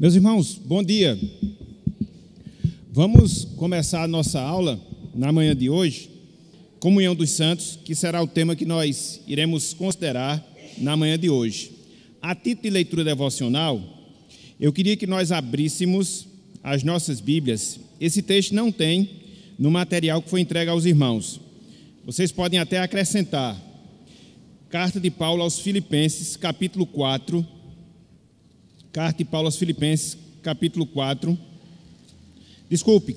Meus irmãos, bom dia. Vamos começar a nossa aula na manhã de hoje, Comunhão dos Santos, que será o tema que nós iremos considerar na manhã de hoje. A título de leitura devocional, eu queria que nós abríssemos as nossas Bíblias. Esse texto não tem no material que foi entregue aos irmãos. Vocês podem até acrescentar. Carta de Paulo aos Filipenses, capítulo 4. Carta de Paulo aos Filipenses, capítulo 4.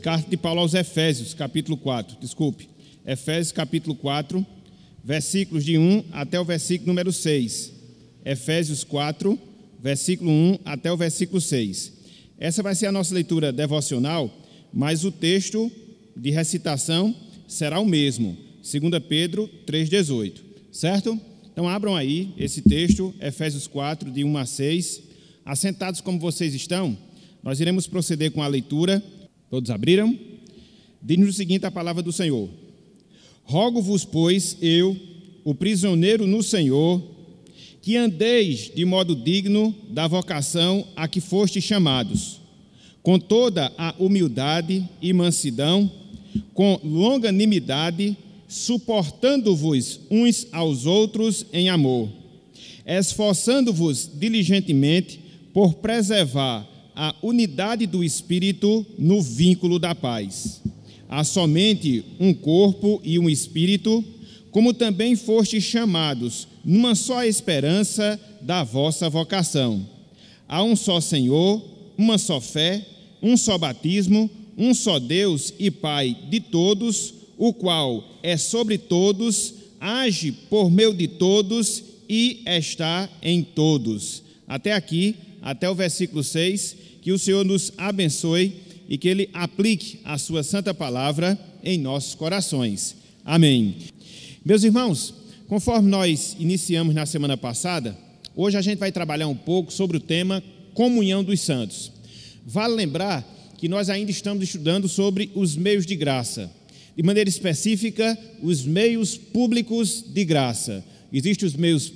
Carta de Paulo aos Efésios, capítulo 4. Efésios, capítulo 4, versículos de 1 até o versículo número 6. Efésios 4, versículo 1 até o versículo 6. Essa vai ser a nossa leitura devocional, mas o texto de recitação será o mesmo, 2 Pedro 3,18, certo? Então abram aí esse texto, Efésios 4, de 1 a 6. Assentados como vocês estão, nós iremos proceder com a leitura. Todos abriram? Diz-nos o seguinte a palavra do Senhor: Rogo-vos, pois, eu, o prisioneiro no Senhor, que andeis de modo digno da vocação a que fostes chamados, com toda a humildade e mansidão, com longanimidade, suportando-vos uns aos outros em amor, esforçando-vos diligentemente por preservar a unidade do Espírito no vínculo da paz. Há somente um corpo e um Espírito, como também fostes chamados numa só esperança da vossa vocação. Há um só Senhor, uma só fé, um só batismo, um só Deus e Pai de todos, o qual é sobre todos, age por meio de todos e está em todos. Até aqui, até o versículo 6, que o Senhor nos abençoe e que Ele aplique a sua santa palavra em nossos corações. Amém. Meus irmãos, conforme nós iniciamos na semana passada, hoje a gente vai trabalhar um pouco sobre o tema Comunhão dos Santos. Vale lembrar que nós ainda estamos estudando sobre os meios de graça. De maneira específica, os meios públicos de graça. Existem os meios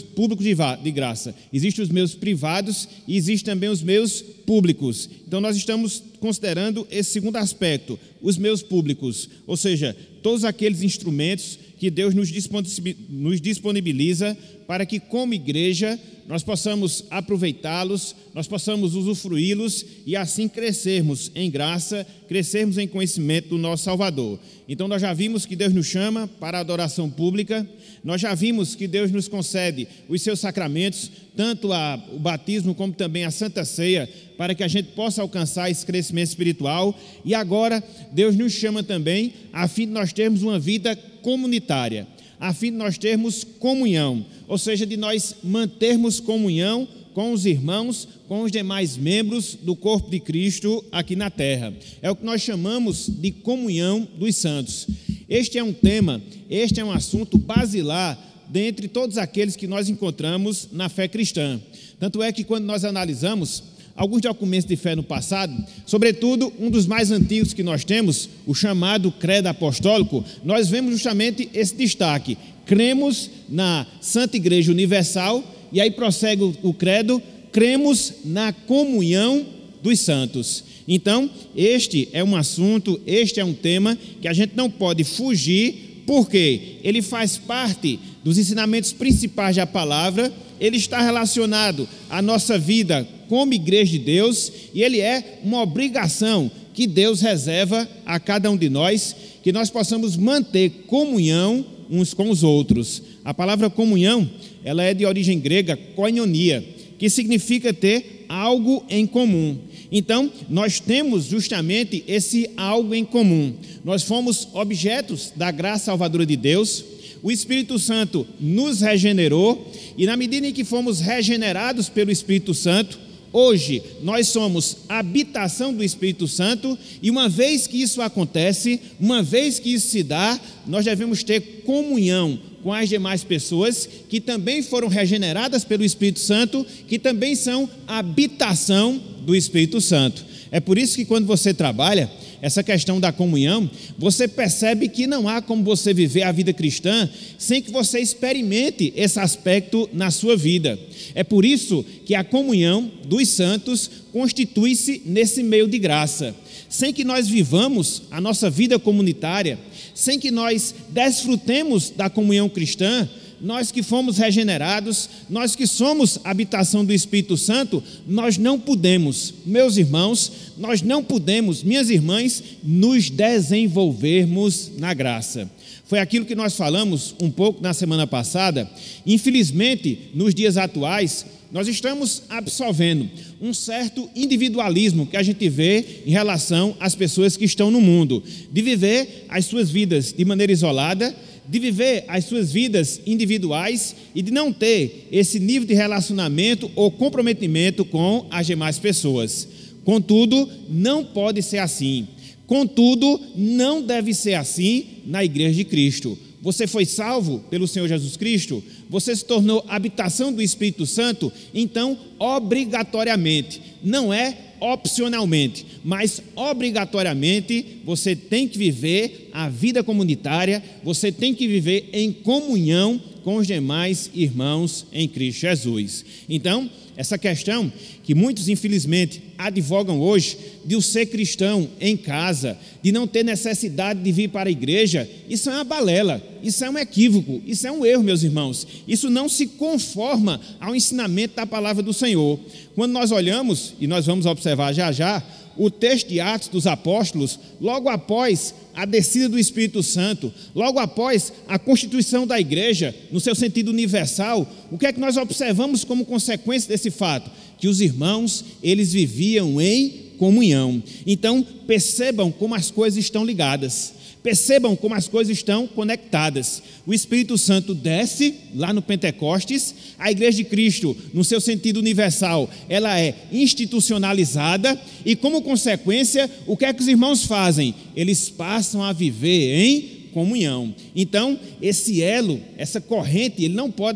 públicos de graça, existem os meios privados e existem também os meios públicos. Então nós estamos considerando esse segundo aspecto, os meios públicos, ou seja, todos aqueles instrumentos que Deus nos disponibiliza para que, como igreja, nós possamos aproveitá-los, nós possamos usufruí-los e assim crescermos em graça, crescermos em conhecimento do nosso Salvador. Então nós já vimos que Deus nos chama para a adoração pública, nós já vimos que Deus nos concede os seus sacramentos, tanto o batismo como também a Santa Ceia, para que a gente possa alcançar esse crescimento espiritual. E agora Deus nos chama também a fim de nós termos uma vida comunitária, a fim de nós termos comunhão, ou seja, de nós mantermos comunhão com os irmãos, com os demais membros do corpo de Cristo aqui na terra. É o que nós chamamos de comunhão dos santos. Este é um tema, este é um assunto basilar dentre todos aqueles que nós encontramos na fé cristã. Tanto é que quando nós analisamos alguns documentos de fé no passado, sobretudo um dos mais antigos que nós temos, o chamado Credo Apostólico, nós vemos justamente esse destaque: cremos na Santa Igreja Universal, e aí prossegue o credo, cremos na comunhão dos santos. Então, este é um assunto, este é um tema que a gente não pode fugir, porque ele faz parte dos ensinamentos principais da palavra, ele está relacionado à nossa vida como igreja de Deus, e ele é uma obrigação que Deus reserva a cada um de nós, que nós possamos manter comunhão uns com os outros. A palavra comunhão, ela é de origem grega, koinonia, que significa ter algo em comum. Então, nós temos justamente esse algo em comum. Nós fomos objetos da graça salvadora de Deus, o Espírito Santo nos regenerou, e na medida em que fomos regenerados pelo Espírito Santo, hoje nós somos habitação do Espírito Santo, e uma vez que isso acontece, uma vez que isso se dá, nós devemos ter comunhão com as demais pessoas que também foram regeneradas pelo Espírito Santo, que também são habitação do Espírito Santo. É por isso que quando você trabalha, essa questão da comunhão, você percebe que não há como você viver a vida cristã sem que você experimente esse aspecto na sua vida. É por isso que a comunhão dos santos constitui-se nesse meio de graça. Sem que nós vivamos a nossa vida comunitária, sem que nós desfrutemos da comunhão cristã, nós que fomos regenerados, nós que somos habitação do Espírito Santo, nós não podemos, meus irmãos, nós não podemos, minhas irmãs, nos desenvolvermos na graça. Foi aquilo que nós falamos um pouco na semana passada. Infelizmente, nos dias atuais, nós estamos absorvendo um certo individualismo que a gente vê em relação às pessoas que estão no mundo, de viver as suas vidas de maneira isolada, de viver as suas vidas individuais e de não ter esse nível de relacionamento ou comprometimento com as demais pessoas. Contudo, não pode ser assim. Contudo, não deve ser assim na Igreja de Cristo. Você foi salvo pelo Senhor Jesus Cristo, você se tornou habitação do Espírito Santo, então, obrigatoriamente, não é opcionalmente, mas obrigatoriamente você tem que viver a vida comunitária, você tem que viver em comunhão com os demais irmãos em Cristo Jesus. Então, essa questão que muitos infelizmente advogam hoje de o ser cristão em casa, de não ter necessidade de vir para a igreja, isso é uma balela, isso é um equívoco, isso é um erro, meus irmãos. Isso não se conforma ao ensinamento da palavra do Senhor. Quando nós olhamos, e nós vamos observar já já, o texto de Atos dos Apóstolos, logo após a descida do Espírito Santo, logo após a constituição da igreja, no seu sentido universal, o que é que nós observamos como consequência desse fato? Que os irmãos, eles viviam em comunhão. Então, percebam como as coisas estão ligadas. Percebam como as coisas estão conectadas. O Espírito Santo desce lá no Pentecostes, a Igreja de Cristo, no seu sentido universal, ela é institucionalizada e, como consequência, o que é que os irmãos fazem? Eles passam a viver em comunhão. Então, esse elo, essa corrente,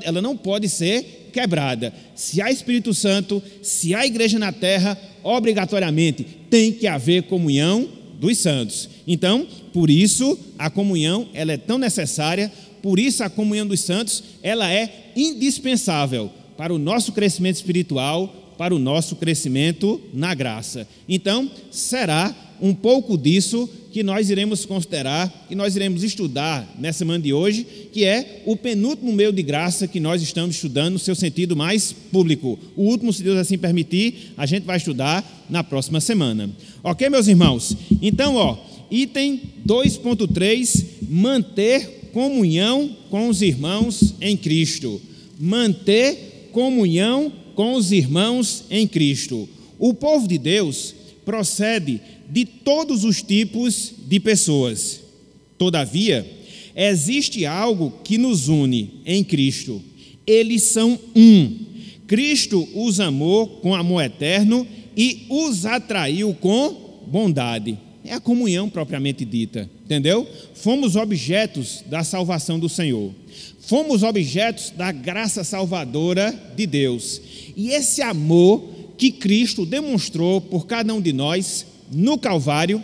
ela não pode ser quebrada. Se há Espírito Santo, se há igreja na terra, obrigatoriamente tem que haver comunhão dos santos. Então, por isso a comunhão ela é tão necessária, por isso a comunhão dos santos ela é indispensável para o nosso crescimento espiritual, para o nosso crescimento na graça. Então, será um pouco disso que nós iremos considerar, que nós iremos estudar nessa semana de hoje, que é o penúltimo meio de graça que nós estamos estudando no seu sentido mais público. O último, se Deus assim permitir, a gente vai estudar na próxima semana. Ok, meus irmãos? Então, item 2.3, manter comunhão com os irmãos em Cristo. Manter comunhão com os irmãos em Cristo. O povo de Deus procede de todos os tipos de pessoas. Todavia, existe algo que nos une em Cristo. Eles são um. Cristo os amou com amor eterno e os atraiu com bondade. É a comunhão propriamente dita, entendeu? Fomos objetos da salvação do Senhor. Fomos objetos da graça salvadora de Deus. E esse amor que Cristo demonstrou por cada um de nós no Calvário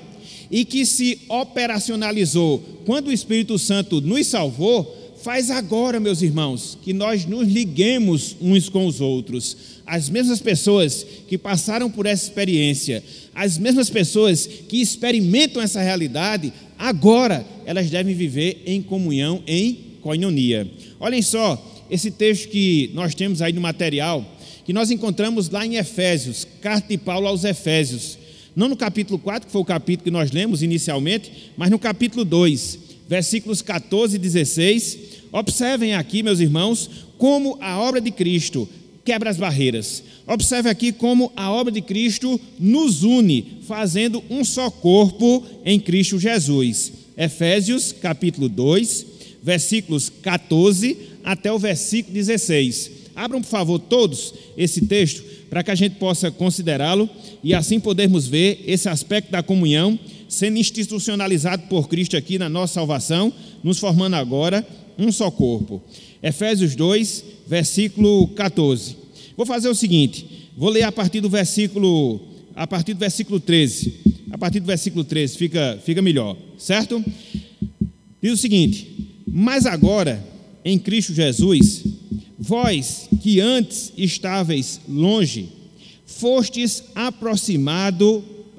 e que se operacionalizou quando o Espírito Santo nos salvou, faz agora, meus irmãos, que nós nos liguemos uns com os outros. As mesmas pessoas que passaram por essa experiência, as mesmas pessoas que experimentam essa realidade, agora elas devem viver em comunhão, em koinonia. Olhem só, esse texto que nós temos aí no material, que nós encontramos lá em Efésios, carta de Paulo aos Efésios, não no capítulo 4, que foi o capítulo que nós lemos inicialmente, mas no capítulo 2, versículos 14 e 16, observem aqui, meus irmãos, como a obra de Cristo quebra as barreiras. Observe aqui como a obra de Cristo nos une, fazendo um só corpo em Cristo Jesus. Efésios, capítulo 2, versículos 14 até o versículo 16. Abram, por favor, todos esse texto, para que a gente possa considerá-lo e assim podermos ver esse aspecto da comunhão sendo institucionalizado por Cristo aqui na nossa salvação, nos formando agora um só corpo. Efésios 2, versículo 14. Vou fazer o seguinte, vou ler a partir do versículo 13. a partir do versículo 13, fica melhor, certo? Diz o seguinte: mas agora, em Cristo Jesus, vós que antes estáveis longe, fostes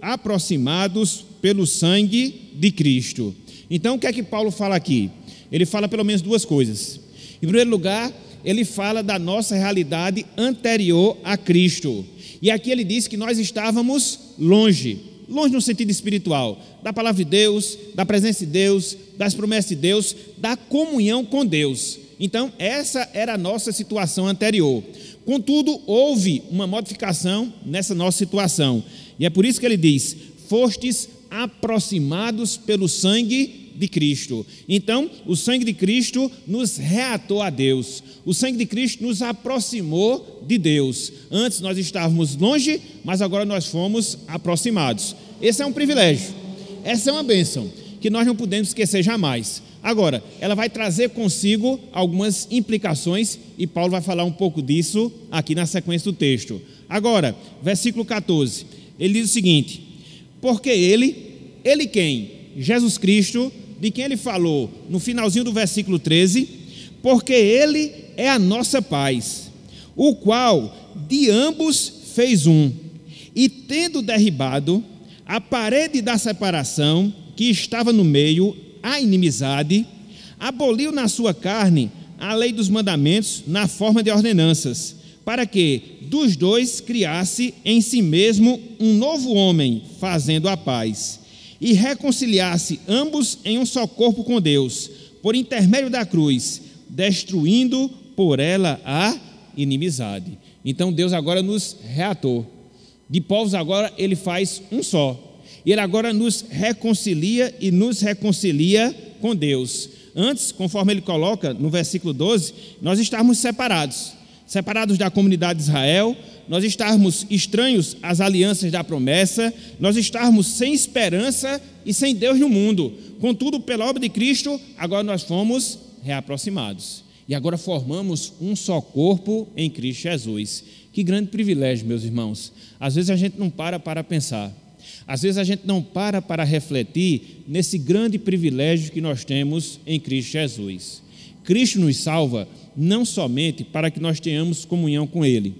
aproximados pelo sangue de Cristo. Então, o que é que Paulo fala aqui? Ele fala pelo menos duas coisas. Em primeiro lugar, ele fala da nossa realidade anterior a Cristo. E aqui ele diz que nós estávamos longe no sentido espiritual, da palavra de Deus, da presença de Deus, das promessas de Deus, da comunhão com Deus. Então, essa era a nossa situação anterior. Contudo, houve uma modificação nessa nossa situação. E é por isso que ele diz: fostes aproximados pelo sangue de Cristo. Então, o sangue de Cristo nos reatou a Deus. O sangue de Cristo nos aproximou de Deus. Antes nós estávamos longe, mas agora nós fomos aproximados. Esse é um privilégio. Essa é uma bênção que nós não podemos esquecer jamais. Agora, ela vai trazer consigo algumas implicações e Paulo vai falar um pouco disso aqui na sequência do texto. Agora, versículo 14, ele diz o seguinte: porque ele quem? Jesus Cristo, de quem ele falou no finalzinho do versículo 13, porque ele é a nossa paz, o qual de ambos fez um, e tendo derribado a parede da separação que estava no meio, a inimizade, aboliu na sua carne a lei dos mandamentos na forma de ordenanças, para que dos dois criasse em si mesmo um novo homem, fazendo a paz, e reconciliasse ambos em um só corpo com Deus, por intermédio da cruz, destruindo por ela a inimizade. Então Deus agora nos reatou. De povos agora ele faz um só. E ele agora nos reconcilia e nos reconcilia com Deus. Antes, conforme ele coloca no versículo 12, nós estávamos separados da comunidade de Israel, nós estávamos estranhos às alianças da promessa, nós estávamos sem esperança e sem Deus no mundo. Contudo, pela obra de Cristo, agora nós fomos reaproximados. E agora formamos um só corpo em Cristo Jesus. Que grande privilégio, meus irmãos. Às vezes a gente não para pensar. Às vezes a gente não para refletir nesse grande privilégio que nós temos em Cristo Jesus. Cristo nos salva não somente para que nós tenhamos comunhão com Ele.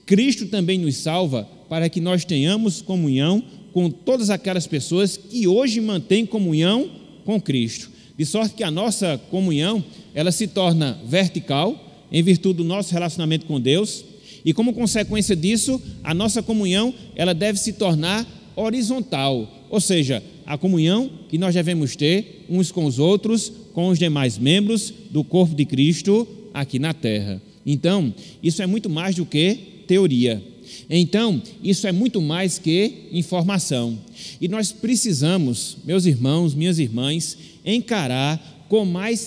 Cristo também nos salva para que nós tenhamos comunhão com todas aquelas pessoas que hoje mantêm comunhão com Cristo. De sorte que a nossa comunhão, ela se torna vertical, em virtude do nosso relacionamento com Deus, e como consequência disso, a nossa comunhão, ela deve se tornar horizontal, ou seja, a comunhão que nós devemos ter uns com os outros, com os demais membros do corpo de Cristo aqui na terra. Então, isso é muito mais do que teoria. Então, isso é muito mais que informação. E nós precisamos, meus irmãos, minhas irmãs, encarar com mais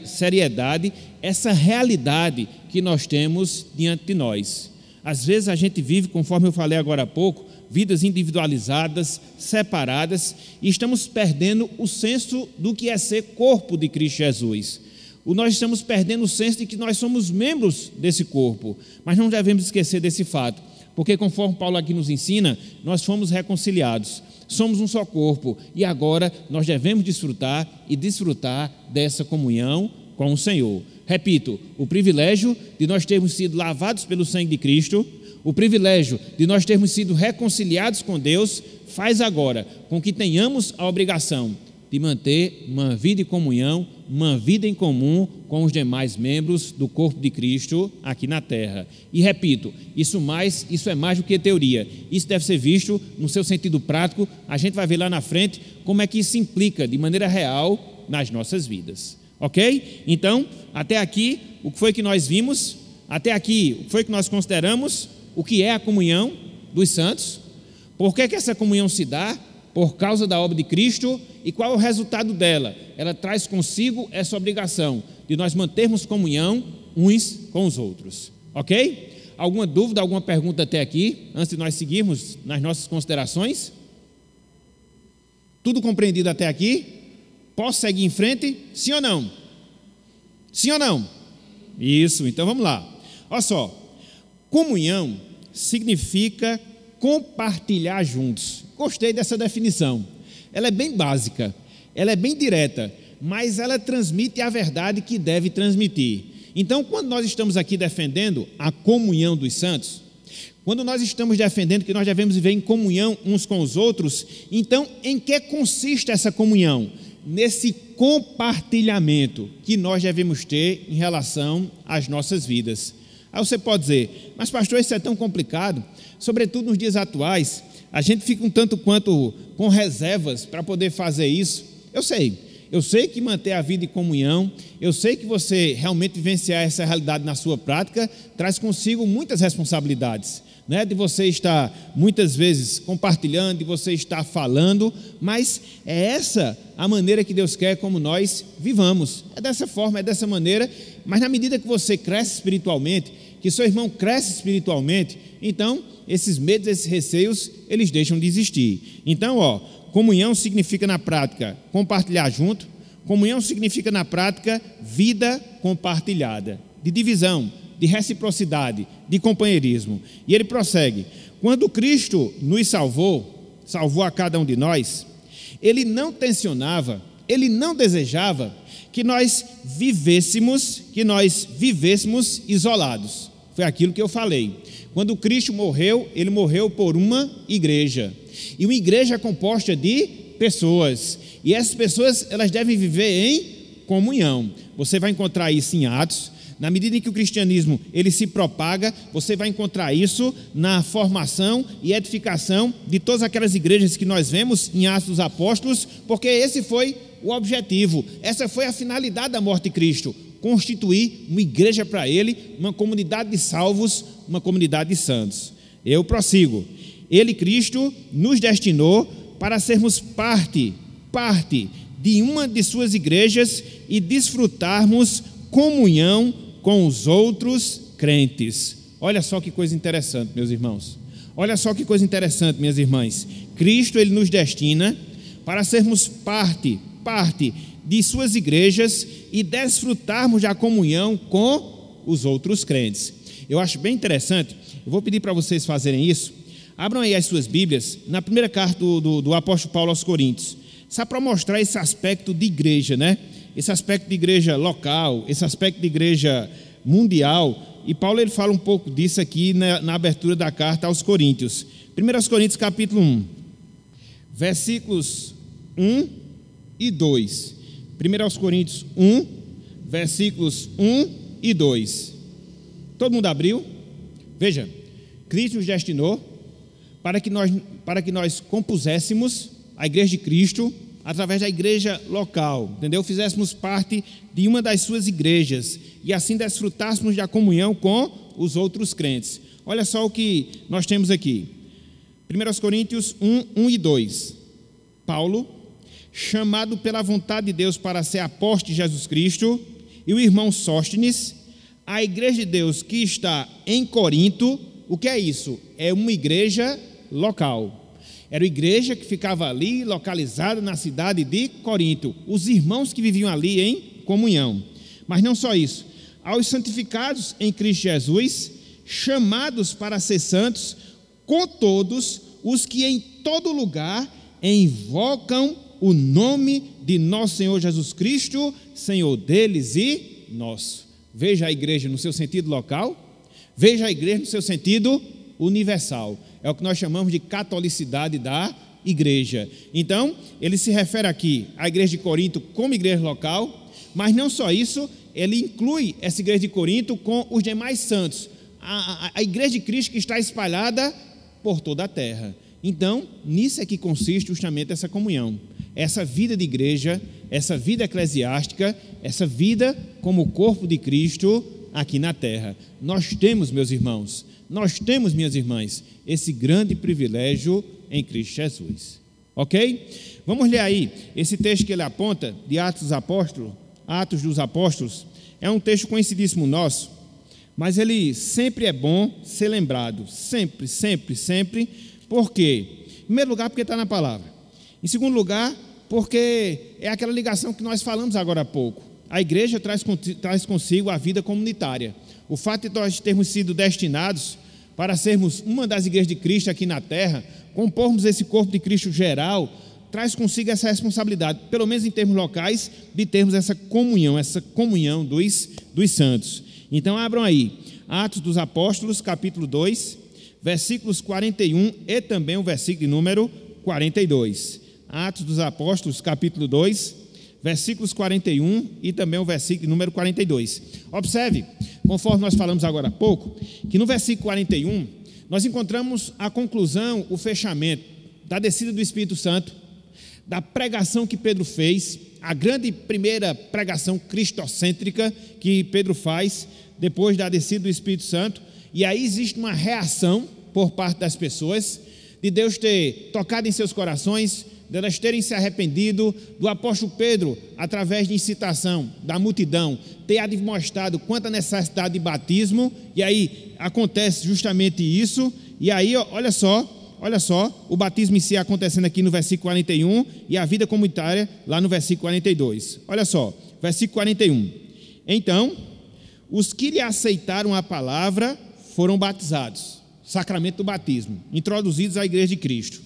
seriedade essa realidade que nós temos diante de nós. Às vezes a gente vive, conforme eu falei agora há pouco, vidas individualizadas, separadas, e estamos perdendo o senso do que é ser corpo de Cristo Jesus. Nós estamos perdendo o senso de que nós somos membros desse corpo, mas não devemos esquecer desse fato, porque conforme Paulo aqui nos ensina, nós fomos reconciliados, somos um só corpo, e agora nós devemos desfrutar dessa comunhão com o Senhor. Repito, o privilégio de nós termos sido lavados pelo sangue de Cristo, o privilégio de nós termos sido reconciliados com Deus, faz agora com que tenhamos a obrigação de manter uma vida de comunhão, uma vida em comum com os demais membros do corpo de Cristo aqui na terra. E repito, isso é mais do que teoria, isso deve ser visto no seu sentido prático. A gente vai ver lá na frente como é que isso implica de maneira real nas nossas vidas, ok? Então, até aqui, o que foi que nós vimos? Até aqui, o que foi que nós consideramos? O que é a comunhão dos santos? Por que essa comunhão se dá? Por causa da obra de Cristo. E qual é o resultado dela? Ela traz consigo essa obrigação de nós mantermos comunhão uns com os outros, ok? Alguma dúvida, alguma pergunta até aqui, antes de nós seguirmos nas nossas considerações? Tudo compreendido até aqui? Posso seguir em frente? Sim ou não? Sim ou não? Isso, então vamos lá. Olha só, comunhão significa compartilhar juntos. Gostei dessa definição. Ela é bem básica, ela é bem direta, mas ela transmite a verdade que deve transmitir. Então, quando nós estamos aqui defendendo a comunhão dos santos, quando nós estamos defendendo que nós devemos viver em comunhão uns com os outros, então, em que consiste essa comunhão? Nesse compartilhamento que nós devemos ter em relação às nossas vidas. Aí você pode dizer, mas pastor, isso é tão complicado, sobretudo nos dias atuais, a gente fica um tanto quanto com reservas para poder fazer isso. Eu sei que manter a vida em comunhão, eu sei que você realmente vivenciar essa realidade na sua prática, traz consigo muitas responsabilidades, né? De você estar muitas vezes compartilhando, de você estar falando, mas é essa a maneira que Deus quer como nós vivamos, é dessa forma, é dessa maneira, mas na medida que você cresce espiritualmente, que seu irmão cresce espiritualmente, então esses medos, esses receios, eles deixam de existir. Então, comunhão significa na prática compartilhar junto, comunhão significa na prática vida compartilhada, de divisão, de reciprocidade, de companheirismo. E ele prossegue, quando Cristo nos salvou a cada um de nós, ele não tensionava, ele não desejava que nós vivêssemos isolados. Foi aquilo que eu falei. Quando Cristo morreu, ele morreu por uma igreja. E uma igreja é composta de pessoas. E essas pessoas, elas devem viver em comunhão. Você vai encontrar isso em Atos. Na medida em que o cristianismo ele se propaga, você vai encontrar isso na formação e edificação de todas aquelas igrejas que nós vemos em Atos dos Apóstolos, porque esse foi o objetivo, essa foi a finalidade da morte de Cristo, constituir uma igreja para ele, uma comunidade de salvos, uma comunidade de santos. Eu prossigo. Ele, Cristo, nos destinou para sermos parte de uma de suas igrejas e desfrutarmos comunhão com os outros crentes. Olha só que coisa interessante, meus irmãos. Olha só que coisa interessante, minhas irmãs. Cristo, ele nos destina para sermos parte de suas igrejas e desfrutarmos da comunhão com os outros crentes. Eu acho bem interessante, eu vou pedir para vocês fazerem isso. Abram aí as suas Bíblias, na primeira carta do apóstolo Paulo aos Coríntios, só para mostrar esse aspecto de igreja, né? Esse aspecto de igreja local, esse aspecto de igreja mundial, e Paulo ele fala um pouco disso aqui na abertura da carta aos Coríntios. 1 Coríntios capítulo 1, versículos 1 e 2. 1 Coríntios 1, versículos 1 e 2. Todo mundo abriu? Veja, Cristo nos destinou para que nós compuséssemos a igreja de Cristo através da igreja local, entendeu? Fizéssemos parte de uma das suas igrejas e assim desfrutássemos da comunhão com os outros crentes. Olha só o que nós temos aqui. 1 Coríntios 1 e 2. Paulo, chamado pela vontade de Deus para ser apóstolo de Jesus Cristo, e o irmão Sóstenes, a igreja de Deus que está em Corinto. O que é isso? É uma igreja local. Era uma igreja que ficava ali, localizada na cidade de Corinto. Os irmãos que viviam ali em comunhão. Mas não só isso. Aos santificados em Cristo Jesus, chamados para ser santos, com todos os que em todo lugar invocam o nome de nosso Senhor Jesus Cristo, Senhor deles e nosso. Veja a igreja no seu sentido local, veja a igreja no seu sentido universal. É o que nós chamamos de catolicidade da igreja. Então, ele se refere aqui à igreja de Corinto como igreja local, mas não só isso, ele inclui essa igreja de Corinto com os demais santos, a igreja de Cristo que está espalhada por toda a terra. Então, nisso é que consiste justamente essa comunhão, essa vida de igreja, essa vida eclesiástica, essa vida como corpo de Cristo aqui na terra. Nós temos, meus irmãos, nós temos, minhas irmãs, esse grande privilégio em Cristo Jesus. Ok? Vamos ler aí esse texto que ele aponta, de Atos dos Apóstolos. É um texto conhecidíssimo nosso, mas ele sempre é bom ser lembrado. Sempre, sempre, sempre. Por quê? Em primeiro lugar, porque está na palavra. Em segundo lugar, porque é aquela ligação que nós falamos agora há pouco. A igreja traz consigo a vida comunitária. O fato de nós termos sido destinados para sermos uma das igrejas de Cristo aqui na terra, compormos esse corpo de Cristo geral, traz consigo essa responsabilidade, pelo menos em termos locais, de termos essa comunhão dos santos. Então abram aí, Atos dos Apóstolos, capítulo 2, versículos 41 e também o versículo de número 42. Atos dos Apóstolos, capítulo 2, versículos 41 e também o versículo de número 42. Observe, conforme nós falamos agora há pouco, que no versículo 41, nós encontramos a conclusão, o fechamento da descida do Espírito Santo, da pregação que Pedro fez, a grande primeira pregação cristocêntrica que Pedro faz depois da descida do Espírito Santo, e aí existe uma reação por parte das pessoas, de Deus ter tocado em seus corações, de elas terem se arrependido, do apóstolo Pedro, através de incitação da multidão, ter admoestado quanta necessidade de batismo, e aí acontece justamente isso, e aí olha só, o batismo em si acontecendo aqui no versículo 41 e a vida comunitária lá no versículo 42. Olha só, versículo 41. Então, os que lhe aceitaram a palavra foram batizados, sacramento do batismo, introduzidos à igreja de Cristo.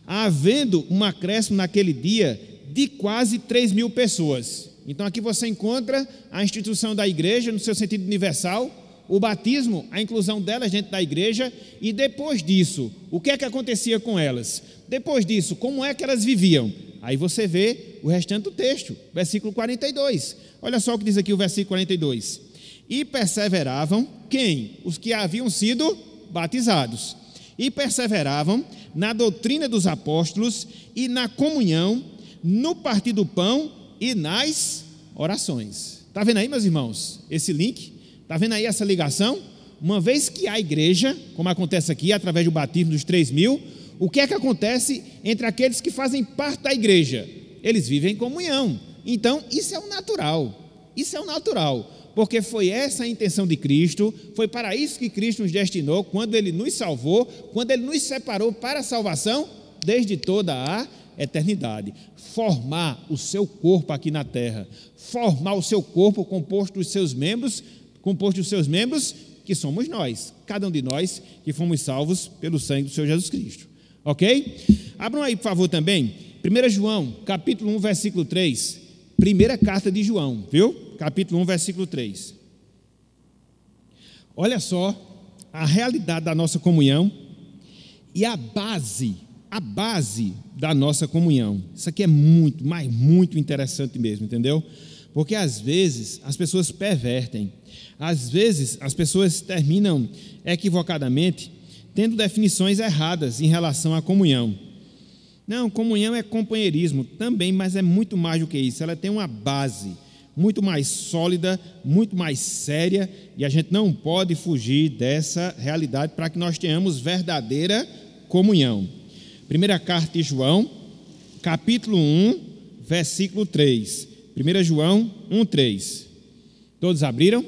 Havendo um acréscimo naquele dia de quase 3.000 pessoas. Então aqui você encontra a instituição da igreja no seu sentido universal, o batismo, a inclusão delas dentro da igreja, e depois disso, o que é que acontecia com elas? Depois disso, como é que elas viviam? Aí você vê o restante do texto, versículo 42. Olha só o que diz aqui o versículo 42. E perseveravam, quem? Os que haviam sido batizados. E perseveravam na doutrina dos apóstolos e na comunhão, no partir do pão e nas orações. Está vendo aí, meus irmãos, esse link? Está vendo aí essa ligação? Uma vez que a igreja, como acontece aqui, através do batismo dos 3.000, o que é que acontece entre aqueles que fazem parte da igreja? Eles vivem em comunhão. Então, isso é o natural. Isso é o natural. Porque foi essa a intenção de Cristo, foi para isso que Cristo nos destinou, quando Ele nos salvou, quando Ele nos separou para a salvação, desde toda a eternidade. Formar o seu corpo aqui na terra, formar o seu corpo composto dos seus membros, que somos nós, cada um de nós que fomos salvos pelo sangue do Senhor Jesus Cristo. Ok? Abram aí, por favor, também, 1 João, capítulo 1, versículo 3, primeira carta de João, viu? Capítulo 1, versículo 3. Olha só a realidade da nossa comunhão e a base da nossa comunhão. Isso aqui é muito, mas muito interessante mesmo, entendeu? Porque às vezes as pessoas pervertem, às vezes as pessoas terminam equivocadamente tendo definições erradas em relação à comunhão. Não, comunhão é companheirismo também, mas é muito mais do que isso. Ela tem uma base muito mais sólida, muito mais séria, e a gente não pode fugir dessa realidade para que nós tenhamos verdadeira comunhão. Primeira carta de João, capítulo 1, versículo 3. 1 João 1, 3. Todos abriram?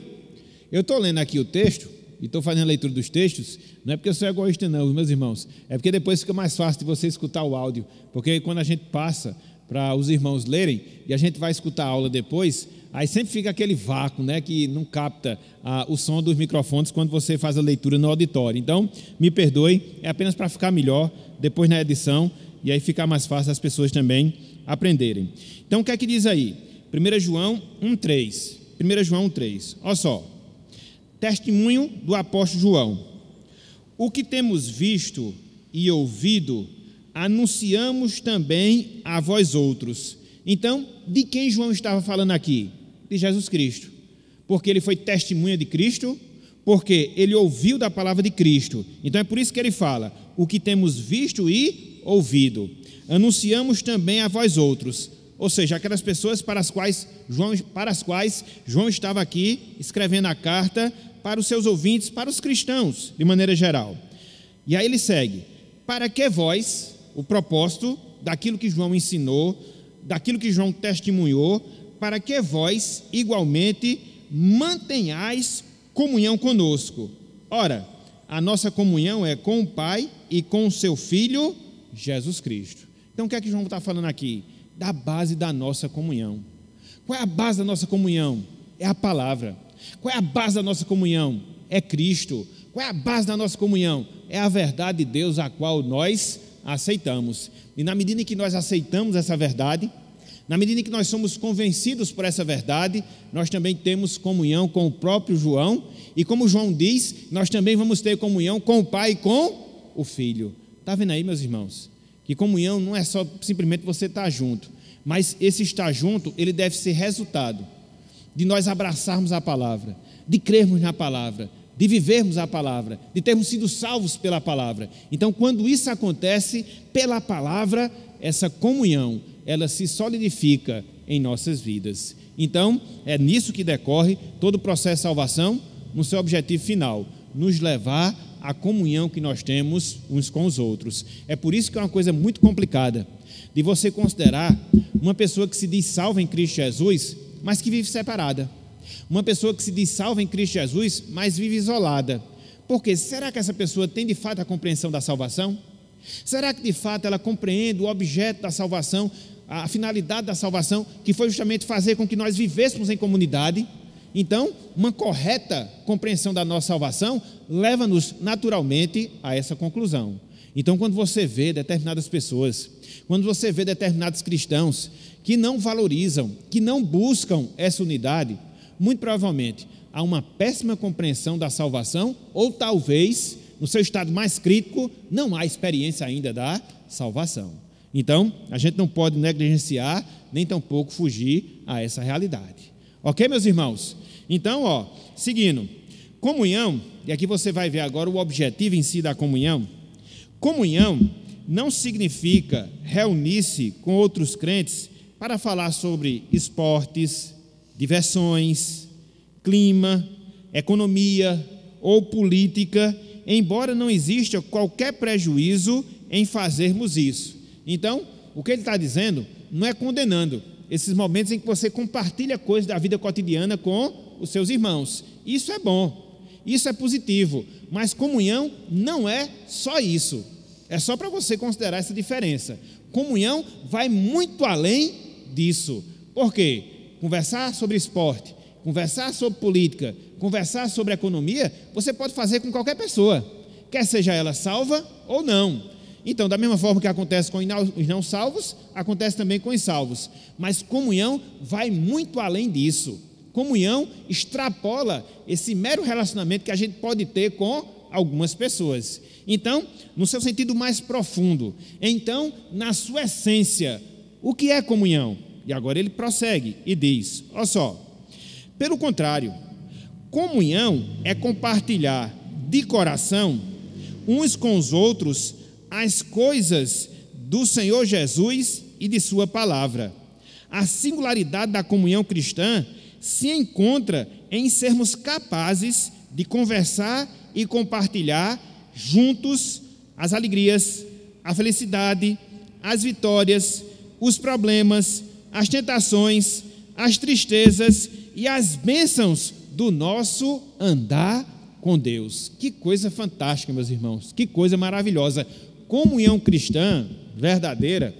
Eu estou lendo aqui o texto, e estou fazendo a leitura dos textos, não é porque eu sou egoísta não, meus irmãos, é porque depois fica mais fácil de você escutar o áudio, porque quando a gente passa para os irmãos lerem, e a gente vai escutar a aula depois, aí sempre fica aquele vácuo, né, que não capta o som dos microfones quando você faz a leitura no auditório. Então, me perdoe, é apenas para ficar melhor depois na edição, e aí ficar mais fácil as pessoas também aprenderem. Então, o que é que diz aí? 1 João 1,3. 1 João 1,3. Olha só. Testemunho do apóstolo João. O que temos visto e ouvido, anunciamos também a vós outros. Então, de quem João estava falando aqui? De Jesus Cristo. Porque ele foi testemunha de Cristo, porque ele ouviu da palavra de Cristo. Então é por isso que ele fala, o que temos visto e ouvido. Anunciamos também a vós outros. Ou seja, aquelas pessoas para as quais João estava aqui escrevendo a carta para os seus ouvintes, para os cristãos, de maneira geral. E aí ele segue, para que vós, o propósito daquilo que João ensinou, daquilo que João testemunhou, para que vós, igualmente, mantenhais comunhão conosco. Ora, a nossa comunhão é com o Pai e com o seu Filho, Jesus Cristo. Então, o que é que João está falando aqui? Da base da nossa comunhão. Qual é a base da nossa comunhão? É a palavra. Qual é a base da nossa comunhão? É Cristo. Qual é a base da nossa comunhão? É a verdade de Deus, a qual nós aceitamos. E na medida em que nós aceitamos essa verdade, na medida em que nós somos convencidos por essa verdade, nós também temos comunhão com o próprio João, e como João diz, nós também vamos ter comunhão com o Pai e com o Filho. Está vendo aí, meus irmãos? Que comunhão não é só simplesmente você estar junto, mas esse estar junto, ele deve ser resultado de nós abraçarmos a palavra, de crermos na palavra, de vivermos a palavra, de termos sido salvos pela palavra. Então, quando isso acontece pela palavra, essa comunhão, ela se solidifica em nossas vidas. Então, é nisso que decorre todo o processo de salvação, no seu objetivo final, nos levar à comunhão que nós temos uns com os outros. É por isso que é uma coisa muito complicada de você considerar uma pessoa que se diz salva em Cristo Jesus, mas que vive separada. Uma pessoa que se diz salva em Cristo Jesus, mas vive isolada. Por quê? Será que essa pessoa tem de fato a compreensão da salvação? Será que de fato ela compreende o objeto da salvação, a finalidade da salvação, que foi justamente fazer com que nós vivêssemos em comunidade? Então, uma correta compreensão da nossa salvação leva-nos naturalmente a essa conclusão. Então, quando você vê determinadas pessoas, quando você vê determinados cristãos que não valorizam, que não buscam essa unidade, muito provavelmente há uma péssima compreensão da salvação, ou talvez, no seu estado mais crítico, não há experiência ainda da salvação. Então, a gente não pode negligenciar, nem tampouco fugir a essa realidade. Ok, meus irmãos? Então, seguindo, comunhão, e aqui você vai ver agora o objetivo em si da comunhão. Comunhão não significa reunir-se com outros crentes para falar sobre esportes, diversões, clima, economia ou política, embora não exista qualquer prejuízo em fazermos isso. Então, o que ele está dizendo não é condenando esses momentos em que você compartilha coisas da vida cotidiana com os seus irmãos. Isso é bom, isso é positivo, mas comunhão não é só isso. É só para você considerar essa diferença. Comunhão vai muito além disso. Por quê? Conversar sobre esporte, conversar sobre política, conversar sobre economia, você pode fazer com qualquer pessoa, quer seja ela salva ou não. Então, da mesma forma que acontece com os não salvos, acontece também com os salvos. Mas comunhão vai muito além disso. Comunhão extrapola esse mero relacionamento que a gente pode ter com algumas pessoas. Então, no seu sentido mais profundo, então, na sua essência, o que é comunhão? E agora ele prossegue e diz, olha só, pelo contrário, comunhão é compartilhar de coração uns com os outros as coisas do Senhor Jesus e de sua palavra. A singularidade da comunhão cristã se encontra em sermos capazes de conversar e compartilhar juntos as alegrias, a felicidade, as vitórias, os problemas, as tentações, as tristezas e as bênçãos do nosso andar com Deus. Que coisa fantástica, meus irmãos, que coisa maravilhosa. Comunhão cristã verdadeira,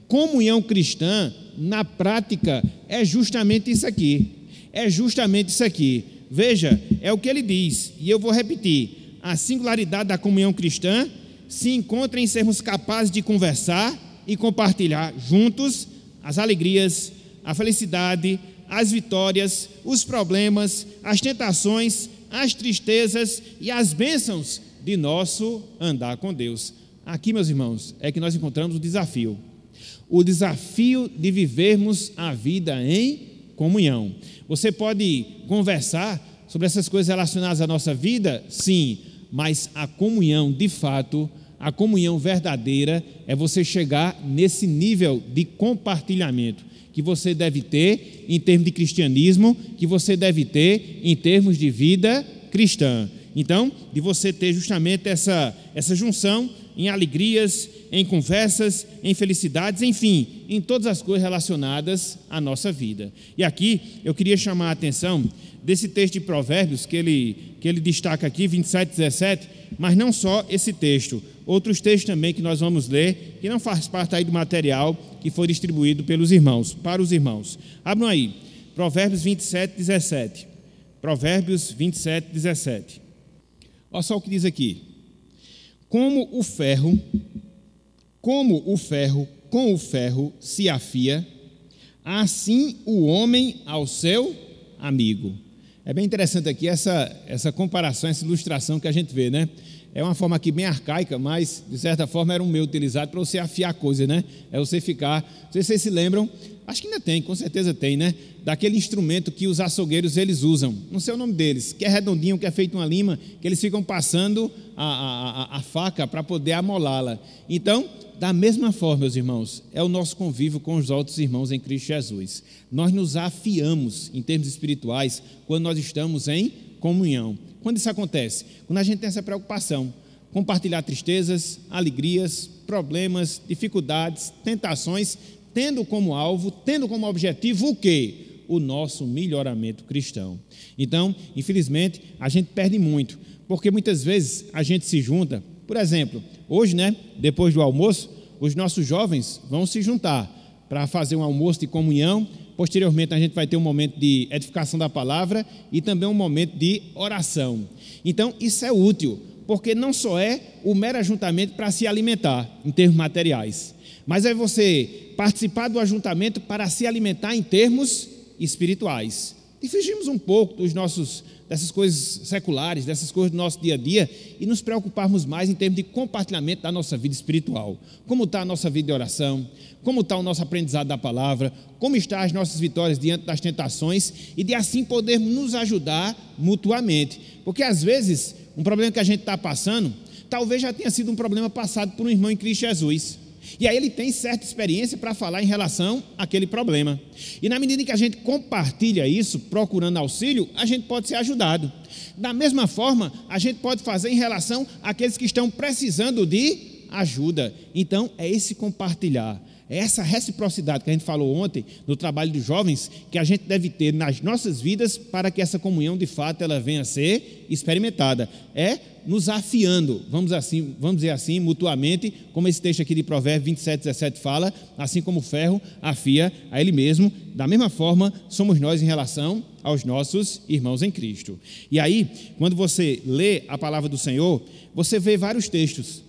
comunhão cristã na prática é justamente isso aqui. É justamente isso aqui. Veja, é o que ele diz, e eu vou repetir. A singularidade da comunhão cristã se encontra em sermos capazes de conversar e compartilhar juntos as alegrias, a felicidade, as vitórias, os problemas, as tentações, as tristezas e as bênçãos de nosso andar com Deus. Aqui, meus irmãos, é que nós encontramos o desafio de vivermos a vida em comunhão. Você pode conversar sobre essas coisas relacionadas à nossa vida? Sim, mas a comunhão, de fato, a comunhão verdadeira é você chegar nesse nível de compartilhamento que você deve ter em termos de cristianismo, que você deve ter em termos de vida cristã. Então, de você ter justamente essa junção em alegrias, em conversas, em felicidades, enfim, em todas as coisas relacionadas à nossa vida. E aqui eu queria chamar a atenção desse texto de Provérbios que ele destaca aqui, 27, 17, mas não só esse texto, outros textos também que nós vamos ler, que não faz parte aí do material que foi distribuído pelos irmãos, para os irmãos. Abram aí, Provérbios 27, 17. Provérbios 27, 17. Olha só o que diz aqui. Como o ferro com o ferro se afia, assim o homem ao seu amigo. É bem interessante aqui essa comparação, essa ilustração que a gente vê, né? É uma forma aqui bem arcaica, mas de certa forma era um meio utilizado para você afiar a coisa, né? É você ficar, não sei se vocês se lembram, acho que ainda tem, com certeza tem, né? Daquele instrumento que os açougueiros eles usam, não sei o nome deles, que é redondinho, que é feito uma lima, que eles ficam passando a faca para poder amolá-la. Então, da mesma forma, meus irmãos, é o nosso convívio com os outros irmãos em Cristo Jesus. Nós nos afiamos em termos espirituais quando nós estamos em comunhão. Quando isso acontece? Quando a gente tem essa preocupação, compartilhar tristezas, alegrias, problemas, dificuldades, tentações, tendo como alvo, tendo como objetivo o quê? O nosso melhoramento cristão. Então, infelizmente, a gente perde muito, porque muitas vezes a gente se junta, por exemplo, hoje, né, depois do almoço, os nossos jovens vão se juntar para fazer um almoço de comunhão. Posteriormente, a gente vai ter um momento de edificação da palavra e também um momento de oração. Então, isso é útil, porque não só é o mero ajuntamento para se alimentar, em termos materiais, mas é você participar do ajuntamento para se alimentar em termos espirituais. E fugimos um pouco dessas coisas seculares, dessas coisas do nosso dia a dia e nos preocuparmos mais em termos de compartilhamento da nossa vida espiritual. Como está a nossa vida de oração, como está o nosso aprendizado da palavra, como estão as nossas vitórias diante das tentações e de assim podermos nos ajudar mutuamente. Porque às vezes, um problema que a gente está passando, talvez já tenha sido um problema passado por um irmão em Cristo Jesus. E aí ele tem certa experiência para falar em relação àquele problema. E na medida em que a gente compartilha isso, procurando auxílio, a gente pode ser ajudado. Da mesma forma, a gente pode fazer em relação àqueles que estão precisando de ajuda. Então, é esse compartilhar, é essa reciprocidade que a gente falou ontem no trabalho dos jovens, que a gente deve ter nas nossas vidas para que essa comunhão, de fato, ela venha a ser experimentada. É nos afiando, vamos dizer assim, mutuamente, como esse texto aqui de Provérbios 27, 17 fala, assim como o ferro afia a ele mesmo, da mesma forma somos nós em relação aos nossos irmãos em Cristo. E aí, quando você lê a palavra do Senhor, você vê vários textos,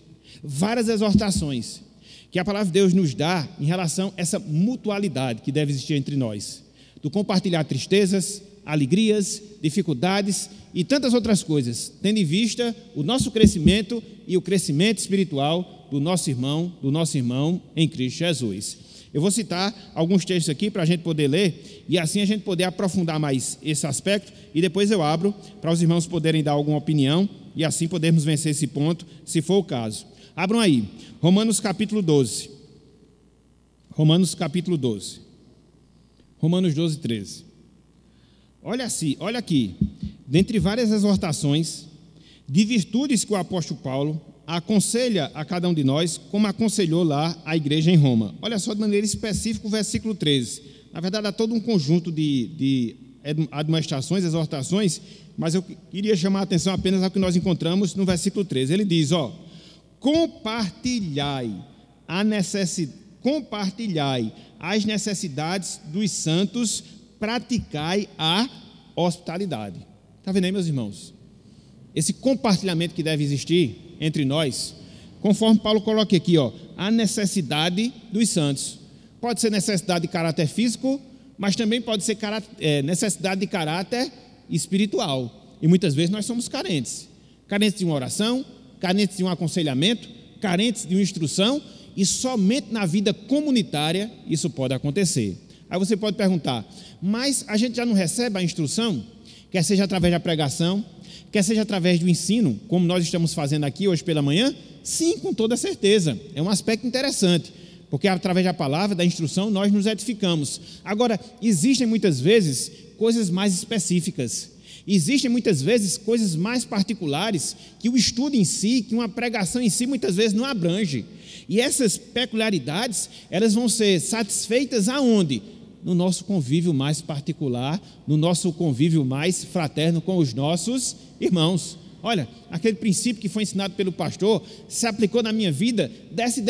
várias exortações, que a palavra de Deus nos dá em relação a essa mutualidade que deve existir entre nós, do compartilhar tristezas, alegrias, dificuldades e tantas outras coisas, tendo em vista o nosso crescimento e o crescimento espiritual do nosso irmão em Cristo Jesus. Eu vou citar alguns textos aqui para a gente poder ler e assim a gente poder aprofundar mais esse aspecto e depois eu abro para os irmãos poderem dar alguma opinião e assim podermos vencer esse ponto, se for o caso. Abram aí, Romanos capítulo 12. Romanos capítulo 12. Romanos 12, 13. Olha aqui, dentre várias exortações de virtudes que o apóstolo Paulo aconselha a cada um de nós, como aconselhou lá a igreja em Roma. Olha só de maneira específica o versículo 13. Na verdade, há todo um conjunto de admoestações, exortações, mas eu queria chamar a atenção apenas ao que nós encontramos no versículo 13. Ele diz, compartilhai as necessidades dos santos, praticai a hospitalidade. Está vendo aí, meus irmãos? Esse compartilhamento que deve existir entre nós, conforme Paulo coloca aqui, a necessidade dos santos. Pode ser necessidade de caráter físico, mas também pode ser necessidade de caráter espiritual. E muitas vezes nós somos carentes. Carentes de uma oração, carentes de um aconselhamento, carentes de uma instrução, e somente na vida comunitária isso pode acontecer. Aí você pode perguntar, mas a gente já não recebe a instrução? Quer seja através da pregação, quer seja através do ensino, como nós estamos fazendo aqui hoje pela manhã? Sim, com toda certeza. É um aspecto interessante, porque através da palavra, da instrução, nós nos edificamos. Agora, existem muitas vezes coisas mais específicas. Existem muitas vezes coisas mais particulares que o estudo em si, que uma pregação em si muitas vezes não abrange. E essas peculiaridades, elas vão ser satisfeitas aonde? No nosso convívio mais particular, no nosso convívio mais fraterno com os nossos irmãos. Olha, aquele princípio que foi ensinado pelo pastor se aplicou na minha vida, desce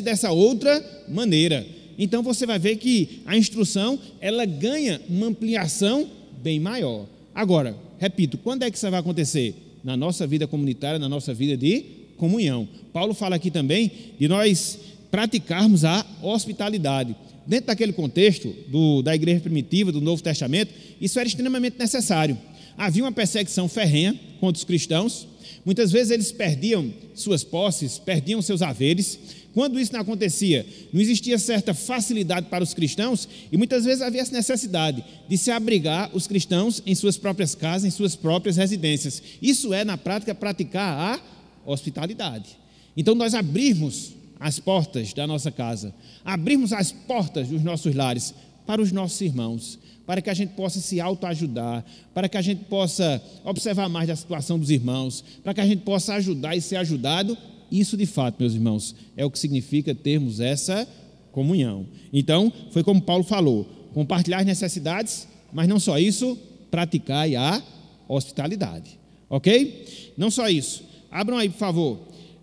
dessa outra maneira. Então você vai ver que a instrução, ela ganha uma ampliação bem maior. Agora, repito, quando é que isso vai acontecer? na nossa vida comunitária, na nossa vida de comunhão. Paulo fala aqui também de nós praticarmos a hospitalidade. Dentro daquele contexto da igreja primitiva, do Novo Testamento, isso era extremamente necessário. Havia uma perseguição ferrenha contra os cristãos. Muitas vezes eles perdiam suas posses, perdiam seus haveres. Quando isso não acontecia, não existia certa facilidade para os cristãos e muitas vezes havia essa necessidade de se abrigar os cristãos em suas próprias casas, em suas próprias residências. Isso é, na prática, praticar a hospitalidade. Então, nós abrirmos as portas da nossa casa, abrirmos as portas dos nossos lares para os nossos irmãos, para que a gente possa se autoajudar, para que a gente possa observar mais da situação dos irmãos, para que a gente possa ajudar e ser ajudado. Isso, de fato, meus irmãos, é o que significa termos essa comunhão. Então, foi como Paulo falou, compartilhar as necessidades, mas não só isso, praticar a hospitalidade. Ok? Não só isso. Abram aí, por favor,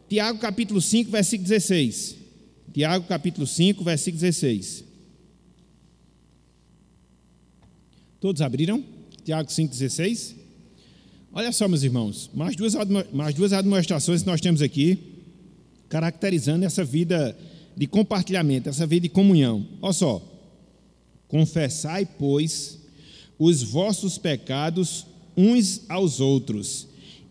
Tiago capítulo 5, versículo 16. Tiago capítulo 5, versículo 16. Todos abriram? Tiago 5, 16. Olha só, meus irmãos, mais duas administrações que nós temos aqui, caracterizando essa vida de compartilhamento, essa vida de comunhão. Olha só. Confessai, pois, os vossos pecados uns aos outros,